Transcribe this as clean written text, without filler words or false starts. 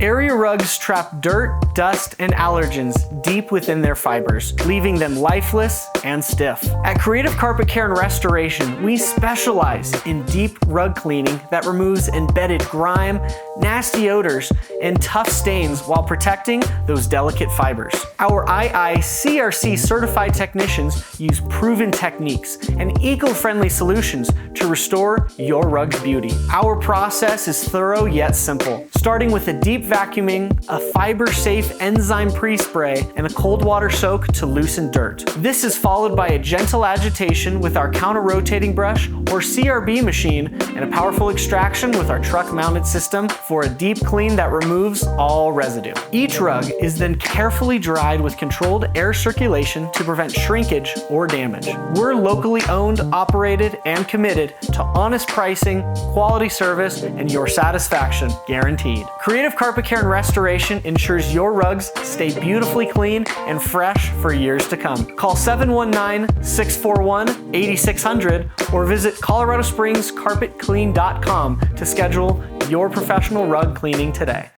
Area rugs trap dirt, dust, and allergens deep within their fibers, leaving them lifeless and stiff. At Creative Carpet Care and Restoration, we specialize in deep rug cleaning that removes embedded grime, nasty odors, and tough stains while protecting those delicate fibers. Our IICRC certified technicians use proven techniques and eco-friendly solutions to restore your rug's beauty. Our process is thorough yet simple, starting with a deep vacuuming, a fiber-safe enzyme pre-spray, and a cold water soak to loosen dirt. This is followed by a gentle agitation with our counter-rotating brush or CRB machine and a powerful extraction with our truck-mounted system for a deep clean that removes all residue. Each rug is then carefully dried with controlled air circulation to prevent shrinkage or damage. We're locally owned, operated, and committed to honest pricing, quality service, and your satisfaction guaranteed. Creative Carpet Care and Restoration ensures your rugs stay beautifully clean and fresh for years to come. Call 719-641-8600 or visit coloradospringscarpetclean.com to schedule your professional rug cleaning today.